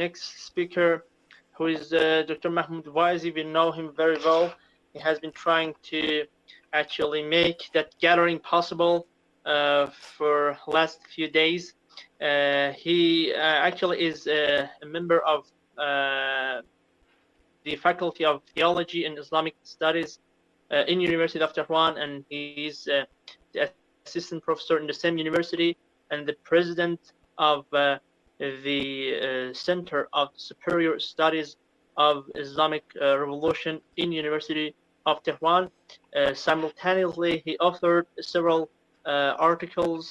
next speaker, who is Dr. Mahmoud Waizi. We know him very well. He has been trying to actually make that gathering possible for last few days. He actually is a member of the Faculty of Theology and Islamic Studies in University of Tehran, and he's the assistant professor in the same university and the president of the Center of Superior Studies of Islamic Revolution in University of Tehran. Simultaneously, he authored several articles,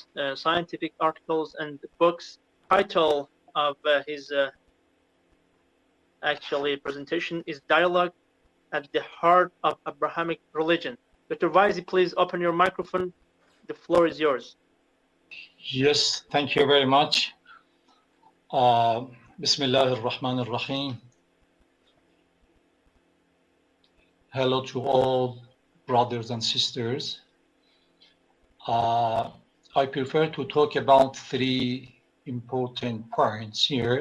scientific articles and books. Title of his actually presentation is Dialogue at the Heart of Abrahamic Religion. Dr. Waizi, please open your microphone. The floor is yours. Yes, thank you very much. Bismillah ar-Rahman ar-Rahim. Hello to all brothers and sisters. I prefer to talk about three important points here.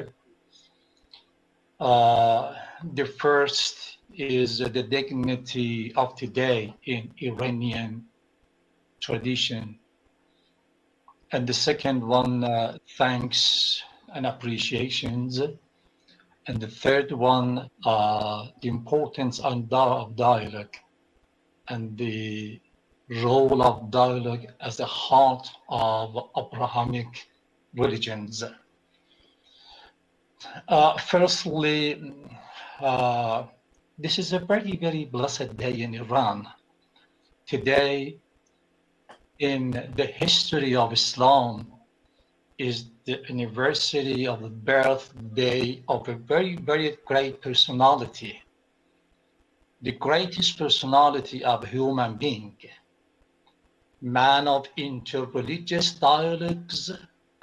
The first is the dignity of today in Iranian tradition. And the second one, thanks and appreciations. And the third one, the importance of dialogue and the role of dialogue as the heart of Abrahamic religions. Firstly, this is a very, very blessed day in Iran. Today, in the history of Islam, is the anniversary of the birthday of a very, very great personality, the greatest personality of a human being, man of interreligious dialogues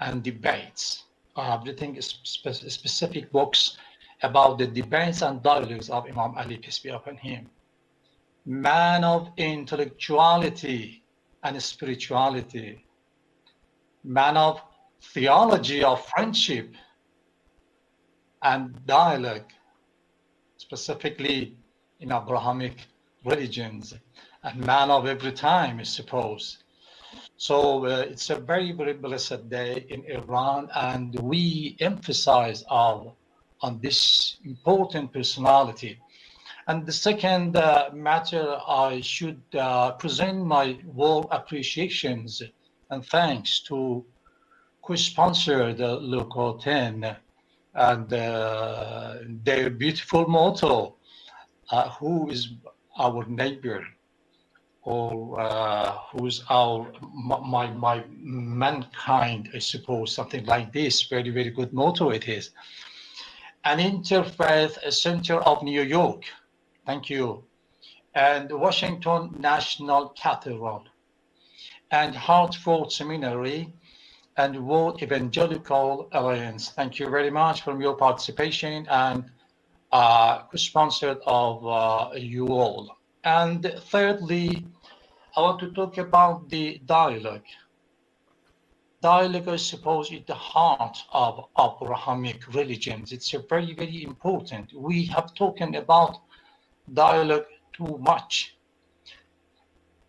and debates. I have written specific books about the debates and dialogues of Imam Ali, peace be upon him. Man of intellectuality and spirituality, man of theology of friendship and dialogue, specifically in Abrahamic religions, and man of every time, I suppose. So it's a very, very blessed day in Iran, and we emphasize on this important personality. And the second matter, I should present my warm appreciations and thanks to co-sponsor the Local 10 and their beautiful motto, who is our neighbor, or who's my mankind, I suppose, something like this. Very, very good motto it is. An Interfaith Center of New York, thank you, and Washington National Cathedral, and Hartford Seminary, and World Evangelical Alliance. Thank you very much for your participation and sponsored of you all. And thirdly, I want to talk about the dialogue. Dialogue, I suppose, is the heart of Abrahamic religions. It's a very, very important. We have talked about dialogue too much.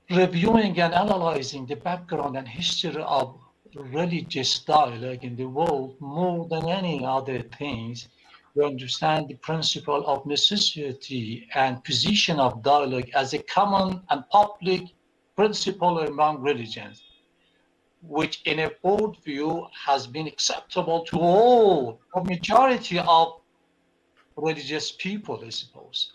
Reviewing and analyzing the background and history of religious dialogue in the world more than any other things, we understand the principle of necessity and position of dialogue as a common and public principle among religions, which in a broad view has been acceptable to all, or majority of religious people, I suppose.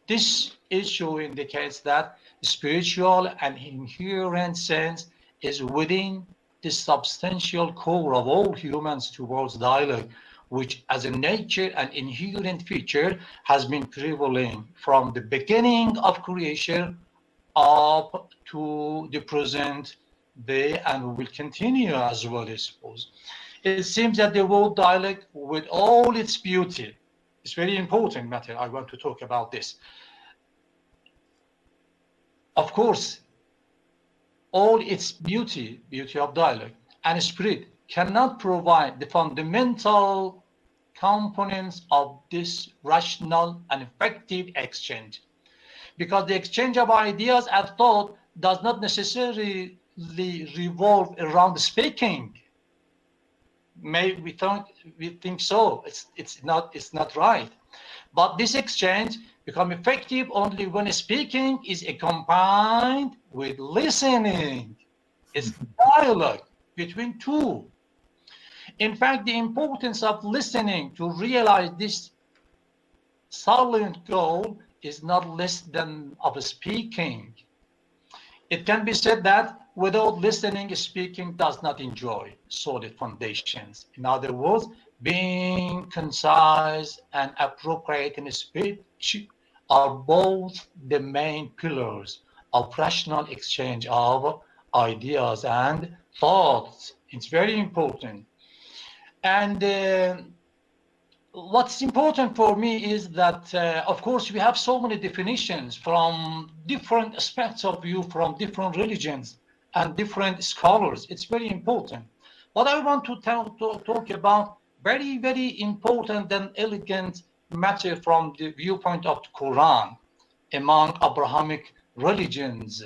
This issue indicates that spiritual and inherent sense is within the substantial core of all humans towards dialogue, which as a nature and inherent feature has been prevalent from the beginning of creation up to the present day, and will continue as well, I suppose. It seems that the word dialogue, with all its beauty, it's very important matter. I want to talk about this. Of course, all its beauty of dialogue and spirit cannot provide the fundamental components of this rational and effective exchange. Because the exchange of ideas and thought does not necessarily revolve around speaking. Maybe we think so. It's not right. But this exchange becomes effective only when speaking is accompanied with listening. It's dialogue between two. In fact, the importance of listening to realize this silent goal is not less than of speaking. It can be said that without listening, speaking does not enjoy solid foundations. In other words, being concise and appropriate in speech are both the main pillars of rational exchange of ideas and thoughts. It's very important. And what's important for me is that, of course, we have so many definitions from different aspects of view, from different religions and different scholars. It's very important. What I want to talk about, very, very important and elegant matter from the viewpoint of the Quran among Abrahamic religions.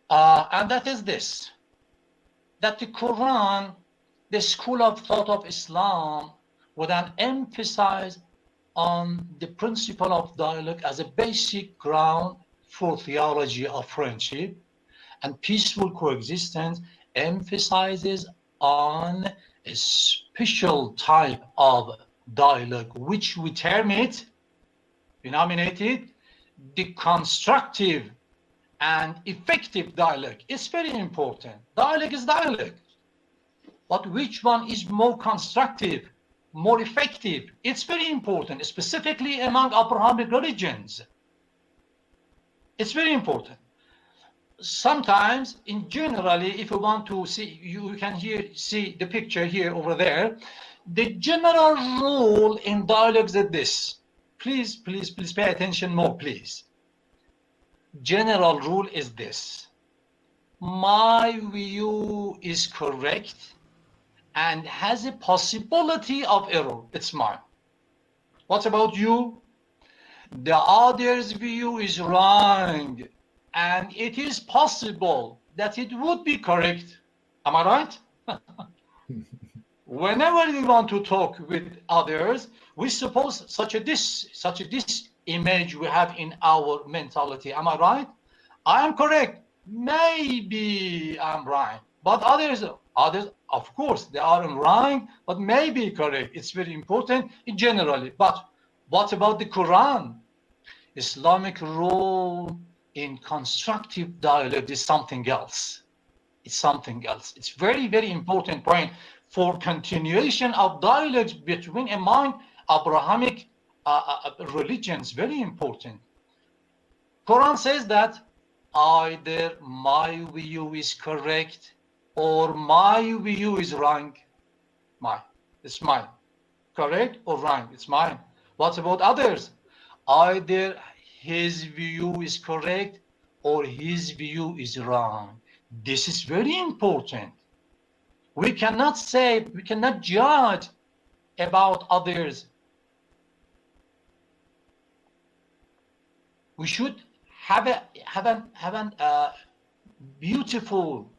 And that is this, that the Quran, the school of thought of Islam, would then emphasize on the principle of dialogue as a basic ground for theology of friendship and peaceful coexistence, emphasizes on a special type of dialogue, which we term it, we nominate it, the constructive and effective dialogue. It's very important. Dialogue is dialogue. But which one is more constructive, more effective? It's very important, specifically among Abrahamic religions. It's very important. Sometimes, in generally, if you want to see, you can see the picture here over there. The general rule in dialogues is this. Please pay attention more, please. General rule is this. My view is correct and has a possibility of error. It's mine. What about you? The other's view is wrong, and it is possible that it would be correct. Am I right? Whenever we want to talk with others, we suppose such a this image we have in our mentality. Am I right? I am correct. Maybe I'm right. But others, of course, they aren't right, but maybe correct. It's very important generally. But what about the Quran? Islamic role in constructive dialogue is something else. It's something else. It's very, very important point for continuation of dialogues between among Abrahamic religions. Very important. Quran says that either my view is correct or my view is wrong. It's mine. Correct or wrong? It's mine. What about others? Either his view is correct or his view is wrong. This is very important. We cannot judge about others. We should have a beautiful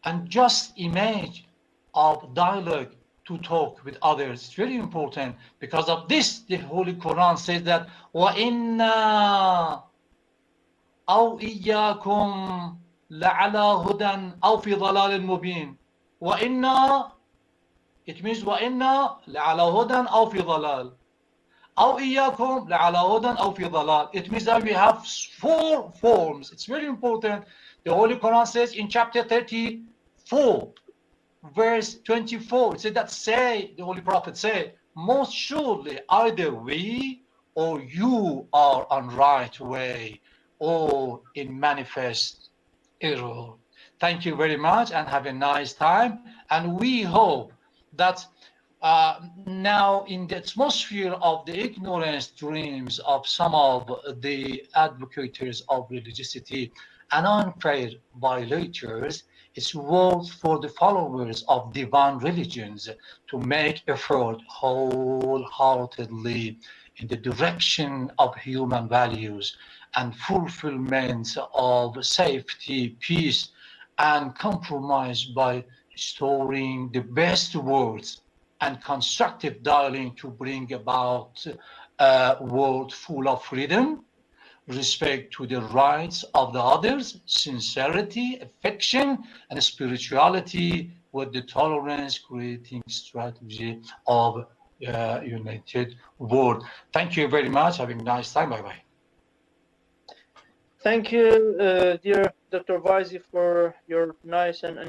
and just image of dialogue to talk with others. It's very important. Because of this, the Holy Quran says that وَإِنَّا أَوْ إِيَّاكُمْ لَعَلَى هُدًى أَوْ فِي ضَلَالٍ مُبِينٍ. وَإِنَّا, it means وَإِنَّا لَعَلَى هُدًى أَوْ فِي ضَلَالٍ. أَوْ إِيَّاكُمْ لَعَلَى هُدًى أَوْ فِي ضَلَالٍ. It means that we have 4 forms. It's very important. The Holy Quran says in chapter 34, verse 24, it said that the Holy Prophet said, most surely either we or you are on right way or in manifest error. Thank you very much and have a nice time. And we hope that now in the atmosphere of the ignorance dreams of some of the advocates of religiosity and unfair violators, It's worth for the followers of divine religions to make effort wholeheartedly in the direction of human values and fulfillment of safety, peace, and compromise by restoring the best words and constructive dialogue to bring about a world full of freedom, respect to the rights of the others, sincerity, affection, and spirituality with the tolerance creating strategy of united world. Thank you very much. Having a nice time. Bye bye. Thank you, dear Dr. Vaisi, for your nice and